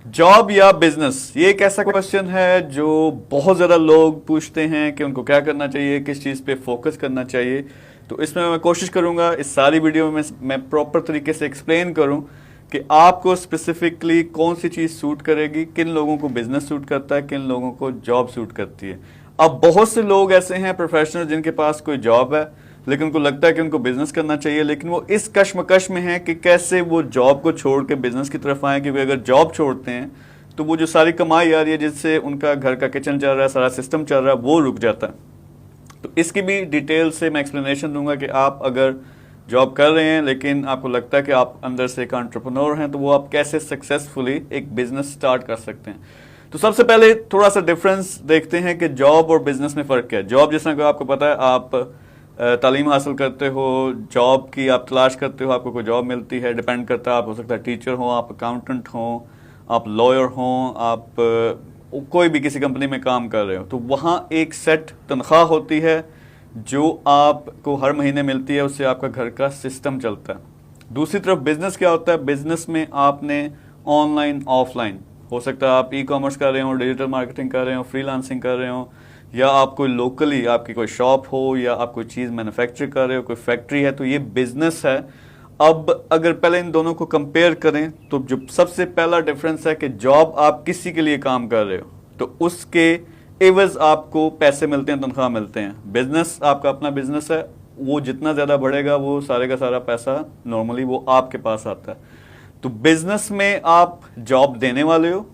Job या business, ये एक ऐसा क्वेश्चन है जो बहुत ज़्यादा लोग पूछते हैं कि उनको क्या करना चाहिए, किस चीज़ पे फोकस करना चाहिए। तो इसमें मैं कोशिश करूंगा इस सारी वीडियो में मैं प्रॉपर तरीके से एक्सप्लेन करूं कि आपको स्पेसिफिकली कौन सी चीज़ सूट करेगी, किन लोगों को बिजनेस सूट करता है, किन लोगों को जॉब सूट करती है। अब बहुत से लोग ऐसे हैं प्रोफेशनल जिनके पास कोई जॉब है लेकिन उनको लगता है कि उनको बिजनेस करना चाहिए, लेकिन वो इस कश्मकश में है कि कैसे वो जॉब को छोड़ के बिजनेस की तरफ आए, क्योंकि अगर जॉब छोड़ते हैं तो वो जो सारी कमाई आ रही है जिससे उनका घर का किचन चल रहा है, सारा सिस्टम चल रहा है, वो रुक जाता है। तो इसकी भी डिटेल से मैं एक्सप्लेनेशन दूंगा कि आप अगर जॉब कर रहे हैं लेकिन आपको लगता है कि आप अंदर से एक एंटरप्रेन्योर हैं, तो वो आप कैसे सक्सेसफुली एक बिजनेस स्टार्ट कर सकते हैं। तो सबसे पहले थोड़ा सा डिफरेंस देखते हैं कि जॉब और बिजनेस में फ़र्क क्या है। जॉब जिस तरह आपको पता है, आप तालीम हासिल करते हो, जॉब की आप तलाश करते हो, आपको कोई जॉब मिलती है, डिपेंड करता है, आप हो सकता है टीचर हो, आप अकाउंटेंट हो, आप लॉयर हो, आप कोई भी किसी कंपनी में काम कर रहे हो, तो वहाँ एक सेट तनख्वाह होती है जो आपको हर महीने मिलती है, उससे आपका घर का सिस्टम चलता है। दूसरी तरफ बिजनेस क्या होता है, बिजनेस में आपने ऑनलाइन ऑफलाइन, हो सकता है आप ई कॉमर्स कर रहे हो, डिजिटल मार्केटिंग कर रहे हो, फ्रीलांसिंग कर रहे हो, या आप कोई लोकली आपकी कोई शॉप हो, या आप कोई चीज़ मैन्युफैक्चर कर रहे हो, कोई फैक्ट्री है, तो ये बिजनेस है। अब अगर पहले इन दोनों को कंपेयर करें तो जो सबसे पहला डिफरेंस है कि जॉब आप किसी के लिए काम कर रहे हो तो उसके एवज आपको पैसे मिलते हैं, तनख्वाह मिलते हैं। बिजनेस आपका अपना बिजनेस है, वो जितना ज़्यादा बढ़ेगा वो सारे का सारा पैसा नॉर्मली वो आपके पास आता है। तो बिजनेस में आप जॉब देने वाले हो,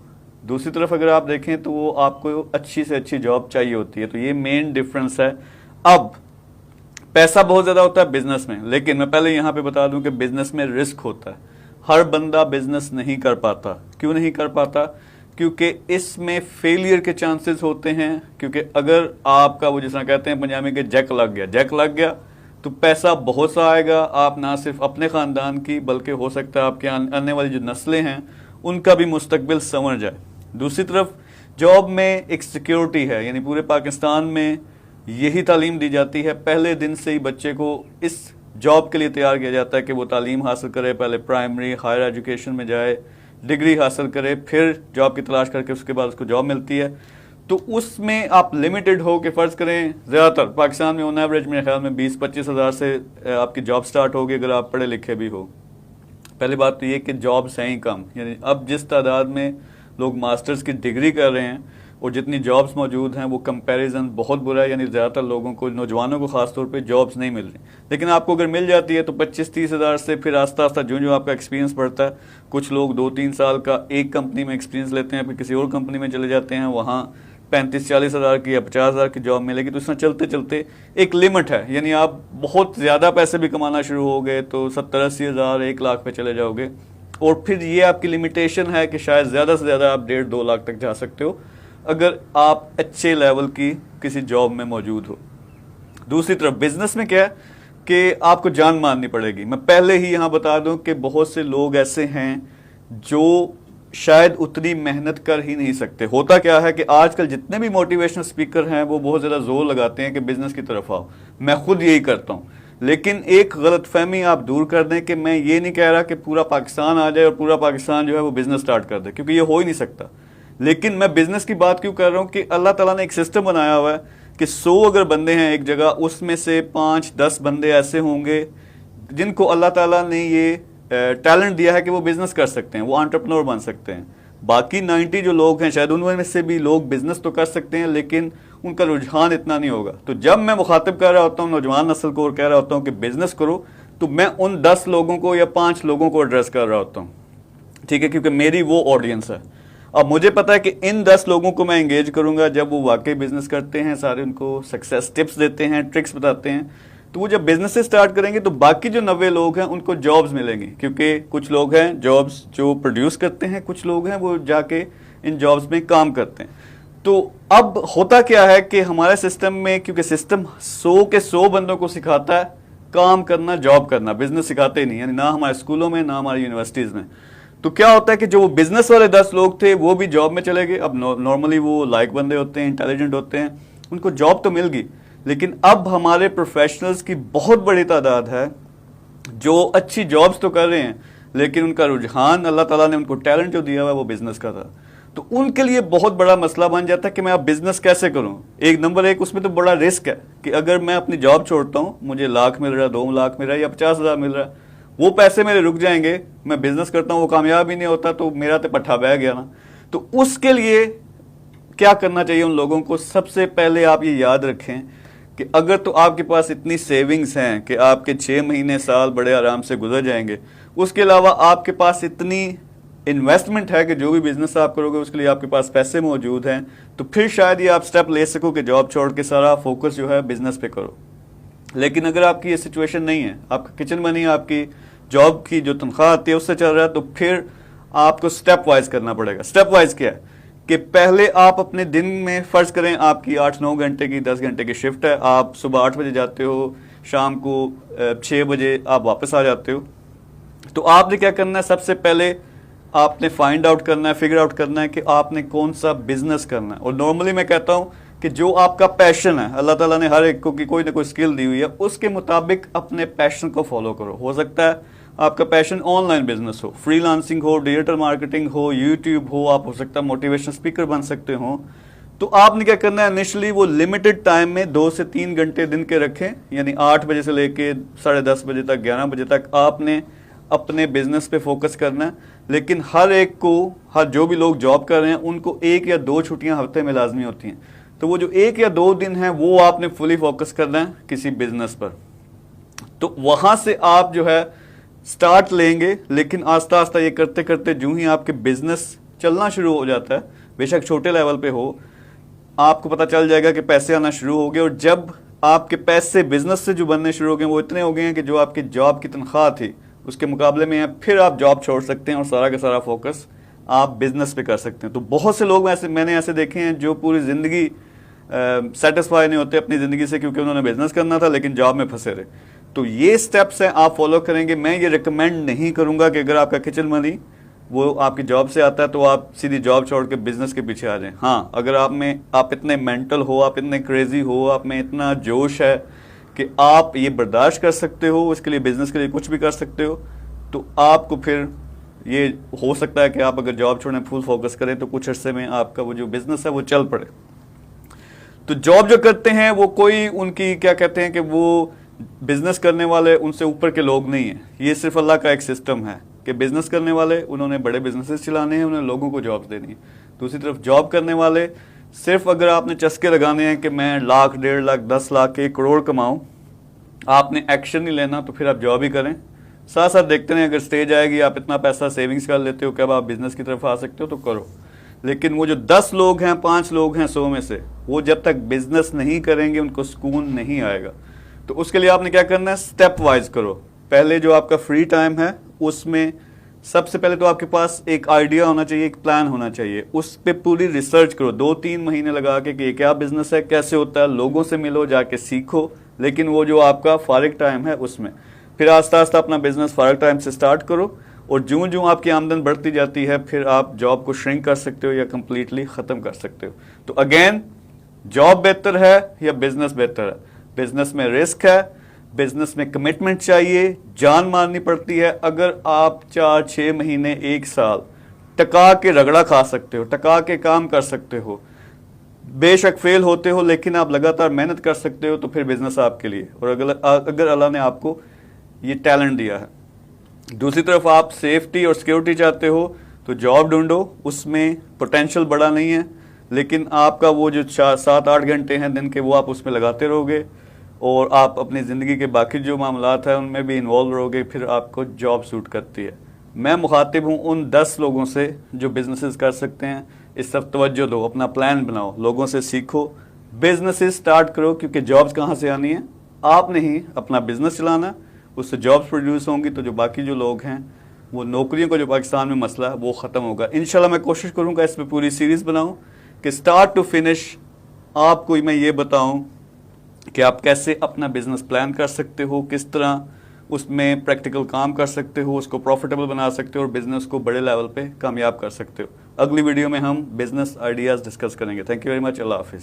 दूसरी तरफ अगर आप देखें तो वो आपको अच्छी से अच्छी जॉब चाहिए होती है। तो ये मेन डिफरेंस है। अब पैसा बहुत ज़्यादा होता है बिजनेस में, लेकिन मैं पहले यहाँ पे बता दूं कि बिजनेस में रिस्क होता है। हर बंदा बिजनेस नहीं कर पाता। क्यों नहीं कर पाता? क्योंकि इसमें फेलियर के चांसेस होते हैं। क्योंकि अगर आपका वो जिस तरह कहते हैं पंजाबी के जैक लग गया तो पैसा बहुत सा आएगा। आप ना सिर्फ अपने ख़ानदान की बल्कि हो सकता है आपके आने वाली जो नस्लें हैं उनका भी मुस्तकबिल संवर जाए। दूसरी तरफ जॉब में एक सिक्योरिटी है, यानी पूरे पाकिस्तान में यही तालीम दी जाती है। पहले दिन से ही बच्चे को इस जॉब के लिए तैयार किया जाता है कि वो तालीम हासिल करे, पहले प्राइमरी हायर एजुकेशन में जाए, डिग्री हासिल करे, फिर जॉब की तलाश करके उसके बाद उसको जॉब मिलती है। तो उसमें आप लिमिटेड हो कि फ़र्ज़ करें ज़्यादातर पाकिस्तान में ऑन एवरेज मेरे ख्याल में 20-25 हज़ार से आपकी जॉब स्टार्ट होगी अगर आप पढ़े लिखे भी हो। पहली बात तो ये कि जॉब्स हैं ही कम, यानी अब जिस तादाद में लोग मास्टर्स की डिग्री कर रहे हैं और जितनी जॉब्स मौजूद हैं वो कंपैरिजन बहुत बुरा है। यानी ज़्यादातर लोगों को, नौजवानों को खास तौर पे जॉब्स नहीं मिल रही। लेकिन आपको अगर मिल जाती है तो 25-30 हज़ार से फिर आस्ता आस्ता जो जो आपका एक्सपीरियंस बढ़ता है, कुछ लोग 2-3 साल का एक कंपनी में एक्सपीरियंस लेते हैं, फिर किसी और कंपनी में चले जाते हैं, वहाँ 35-40 हज़ार की या 50 हज़ार की जॉब मिलेगी। तो इसमें चलते चलते एक लिमिट है, यानी आप बहुत ज़्यादा पैसे भी कमाना शुरू हो गए तो 70-80 हज़ार 1 लाख पे चले जाओगे। और फिर ये आपकी लिमिटेशन है कि शायद ज़्यादा से ज़्यादा आप 1.5-2 लाख तक जा सकते हो अगर आप अच्छे लेवल की किसी जॉब में मौजूद हो। दूसरी तरफ बिजनेस में क्या है कि आपको जान मारनी पड़ेगी। मैं पहले ही यहाँ बता दूं कि बहुत से लोग ऐसे हैं जो शायद उतनी मेहनत कर ही नहीं सकते। होता क्या है कि आजकल जितने भी मोटिवेशनल स्पीकर हैं वो बहुत ज़्यादा जोर लगाते हैं कि बिजनेस की तरफ आओ। मैं खुद यही करता हूँ, लेकिन एक गलतफहमी आप दूर कर दें कि मैं ये नहीं कह रहा कि पूरा पाकिस्तान आ जाए और पूरा पाकिस्तान जो है वो बिजनेस स्टार्ट कर दे, क्योंकि ये हो ही नहीं सकता। लेकिन मैं बिजनेस की बात क्यों कर रहा हूँ कि अल्लाह ताला ने एक सिस्टम बनाया हुआ है कि 100 अगर बंदे हैं एक जगह, उसमें से 5-10 बंदे ऐसे होंगे जिनको अल्लाह ताला ने ये टैलेंट दिया है कि वो बिजनेस कर सकते हैं, वो एंटरप्रेन्योर बन सकते हैं। बाकी 90 जो लोग हैं शायद उनमें से भी लोग बिजनेस तो कर सकते हैं लेकिन उनका रुझान इतना नहीं होगा। तो जब मैं मुखातिब कर रहा होता हूँ नौजवान नस्ल को और कह रहा होता हूँ कि बिजनेस करो, तो मैं उन 10 लोगों को या 5 लोगों को एड्रेस कर रहा होता हूँ, ठीक है, क्योंकि मेरी वो ऑडियंस है। अब मुझे पता है कि इन 10 लोगों को मैं एंगेज करूंगा जब वो वाकई बिजनेस करते हैं, सारे उनको सक्सेस टिप्स देते हैं, ट्रिक्स बताते हैं। तो वो जब बिजनेस से स्टार्ट करेंगे तो बाकी जो 90 लोग हैं उनको जॉब्स मिलेंगी, क्योंकि कुछ लोग हैं जॉब्स जो प्रोड्यूस करते हैं, कुछ लोग हैं वो जाके इन जॉब्स में काम करते हैं। तो अब होता क्या है कि हमारे सिस्टम में, क्योंकि सिस्टम 100 के 100 बंदों को सिखाता है काम करना, जॉब करना, बिजनेस सिखाते ही नहीं, यानी ना हमारे स्कूलों में ना हमारी यूनिवर्सिटीज़ में। तो क्या होता है कि जो वो बिजनेस वाले 10 लोग थे वो भी जॉब में चले गए। अब नॉर्मली वो लाइक बंदे होते हैं, इंटेलिजेंट होते हैं, उनको जॉब तो मिल गई। लेकिन अब हमारे प्रोफेशनल्स की बहुत बड़ी तादाद है जो अच्छी जॉब्स तो कर रहे हैं लेकिन उनका रुझान, अल्लाह ताला ने उनको टैलेंट जो दिया हुआ है वो बिजनेस का था। तो उनके लिए बहुत बड़ा मसला बन जाता है कि मैं अब बिजनेस कैसे करूं। नंबर एक उसमें तो बड़ा रिस्क है कि अगर मैं अपनी जॉब छोड़ता हूं, मुझे लाख मिल रहा है, 2 लाख मिल रहा है या 50,000 मिल रहा है, वो पैसे मेरे रुक जाएंगे। मैं बिजनेस करता हूं, वो कामयाब ही नहीं होता, तो मेरा तो पट्ठा बह गया ना। तो उसके लिए क्या करना चाहिए उन लोगों को? सबसे पहले आप ये याद रखें कि अगर तो आपके पास इतनी सेविंग्स हैं कि आपके 6 महीने साल बड़े आराम से गुजर जाएंगे, उसके अलावा आपके पास इतनी इन्वेस्टमेंट है कि जो भी बिजनेस आप करोगे उसके लिए आपके पास पैसे मौजूद हैं, तो फिर शायद ये आप स्टेप ले सको कि जॉब छोड़ के सारा फोकस जो है बिजनेस पे करो। लेकिन अगर आपकी ये सिचुएशन नहीं है, आपका किचन मनी आपकी जॉब की जो तनख्वाह आती है उससे चल रहा है, तो फिर आपको स्टेप वाइज करना पड़ेगा। स्टेप वाइज क्या है कि पहले आप अपने दिन में, फर्ज करें आपकी 8-9 घंटे की 10 घंटे की शिफ्ट है, आप सुबह 8 बजे जाते हो, शाम को 6 बजे आप वापस आ जाते हो। तो आपने क्या करना है? सबसे पहले आपने फाइंड आउट करना है, फिगर आउट करना है कि आपने कौन सा बिजनेस करना है। और नॉर्मली मैं कहता हूं कि जो आपका पैशन है, अल्लाह ताला ने हर एक को की कोई ना कोई स्किल दी हुई है, उसके मुताबिक अपने पैशन को फॉलो करो। हो सकता है आपका पैशन ऑनलाइन बिजनेस हो, फ्रीलांसिंग हो, डिजिटल मार्केटिंग हो, यूट्यूब हो, आप हो सकता है मोटिवेशनल स्पीकर बन सकते हो। तो आपने क्या करना है? इनिशियली वो लिमिटेड टाइम में 2 से 3 घंटे दिन के रखें, यानी 8 बजे से लेके 10:30 बजे तक, 11 बजे तक आपने अपने बिजनेस पे फोकस करना है। लेकिन हर एक को, हर जो भी लोग जॉब कर रहे हैं, उनको 1 या 2 छुट्टियां हफ्ते में लाजमी होती हैं। तो वो जो 1 या 2 दिन है वो आपने फुली फोकस करना है किसी बिजनेस पर। तो वहां से आप जो है स्टार्ट लेंगे, लेकिन आस्ता आस्ता ये करते करते जो ही आपके बिजनेस चलना शुरू हो जाता है, बेशक छोटे लेवल पे हो, आपको पता चल जाएगा कि पैसे आना शुरू हो गए। और जब आपके पैसे बिजनेस से जो बनने शुरू हो गए वो इतने हो गए हैं कि जो आपकी जॉब की तनख्वाह थी उसके मुकाबले में है, फिर आप जॉब छोड़ सकते हैं और सारा का सारा फोकस आप बिजनेस पे कर सकते हैं। तो बहुत से लोग मैंने ऐसे देखे हैं जो पूरी जिंदगी सेटिस्फाई नहीं होते अपनी जिंदगी से, क्योंकि उन्होंने बिजनेस करना था लेकिन जॉब में फंसे रहे। तो ये स्टेप्स हैं, आप फॉलो करेंगे। मैं ये रिकमेंड नहीं करूंगा कि अगर आपका किचन मनी वो आपकी जॉब से आता है तो आप सीधी जॉब छोड़ के बिजनेस के पीछे आ जाएं। हाँ, अगर आप इतने मेंटल हो, आप इतने क्रेजी हो, आप में इतना जोश है कि आप ये बर्दाश्त कर सकते हो, इसके लिए बिजनेस के लिए कुछ भी कर सकते हो, तो आपको फिर ये हो सकता है कि आप अगर जॉब छोड़ने फुल फोकस करें तो कुछ अरसे में आपका वो जो बिजनेस है वो चल पड़े। तो जॉब जो करते हैं वो कोई उनकी क्या कहते हैं कि वो बिजनेस करने वाले उनसे ऊपर के लोग नहीं है। ये सिर्फ अल्लाह का एक सिस्टम है कि बिजनेस करने वाले उन्होंने बड़े बिजनेसेस चलाने हैं, उन्हें लोगों को जॉब्स देनी है। दूसरी तरफ जॉब करने वाले सिर्फ अगर आपने चस्के लगाने हैं कि मैं लाख, 1.5 लाख, 10 लाख, 1 करोड़ कमाऊं, आपने एक्शन नहीं लेना, तो फिर आप जॉब ही करें। साथ साथ देखते हैं अगर स्टेज आएगी आप इतना पैसा सेविंग्स कर लेते हो, कब आप बिजनेस की तरफ आ सकते हो तो करो। लेकिन वो जो 10 लोग हैं, 5 लोग हैं 100 में से, वो जब तक बिजनेस नहीं करेंगे उनको सुकून नहीं आएगा। तो उसके लिए आपने क्या करना है? स्टेप वाइज करो। पहले जो आपका फ्री टाइम है उसमें सबसे पहले तो आपके पास एक आइडिया होना चाहिए, एक प्लान होना चाहिए, उस पर पूरी रिसर्च करो 2-3 महीने लगा के कि क्या बिजनेस है, कैसे होता है, लोगों से मिलो, जाके सीखो। लेकिन वो जो आपका फारिग टाइम है उसमें फिर आस्ता आस्ता अपना बिजनेस फारिग टाइम से स्टार्ट करो, और जूं जूं आपकी आमदन बढ़ती जाती है फिर आप जॉब को श्रिंक कर सकते हो या कंप्लीटली ख़त्म कर सकते हो। तो अगेन, जॉब बेहतर है या बिजनेस बेहतर है? बिजनेस में रिस्क है, बिजनेस में कमिटमेंट चाहिए, जान मारनी पड़ती है। अगर आप 4-6 महीने, 1 साल टका के रगड़ा खा सकते हो, टका के काम कर सकते हो, बेशक फेल होते हो लेकिन आप लगातार मेहनत कर सकते हो, तो फिर बिजनेस आपके लिए। और अगर अल्लाह ने आपको ये टैलेंट दिया है। दूसरी तरफ आप सेफ्टी और सिक्योरिटी चाहते हो तो जॉब ढूंढो, उसमें पोटेंशियल बड़ा नहीं है, लेकिन आपका वो जो 7-8 घंटे हैं दिन के वो आप उसमें लगाते रहोगे और आप अपनी ज़िंदगी के बाकी जो मामलात हैं उनमें भी इन्वॉल्व रहोगे, फिर आपको जॉब सूट करती है। मैं मुखातिब हूँ उन 10 लोगों से जो बिजनेसेस कर सकते हैं। इस तरफ तवज्जो दो, अपना प्लान बनाओ, लोगों से सीखो, बिजनेसेस स्टार्ट करो, क्योंकि जॉब्स कहाँ से आनी है? आपने ही अपना बिजनेस चलाना, उससे जॉब्स प्रोड्यूस होंगी, तो जो बाकी जो लोग हैं वो नौकरियों का जो पाकिस्तान में मसला है वो ख़त्म होगा। इंशाल्लाह मैं कोशिश करूँगा इस पर पूरी सीरीज़ बनाऊँ कि स्टार्ट टू फिनिश आपको मैं ये बताऊँ कि आप कैसे अपना बिजनेस प्लान कर सकते हो, किस तरह उसमें प्रैक्टिकल काम कर सकते हो, उसको प्रॉफिटेबल बना सकते हो और बिजनेस को बड़े लेवल पे कामयाब कर सकते हो। अगली वीडियो में हम बिजनेस आइडियाज़ डिस्कस करेंगे। Thank you very much. अल्लाह हाफिज़।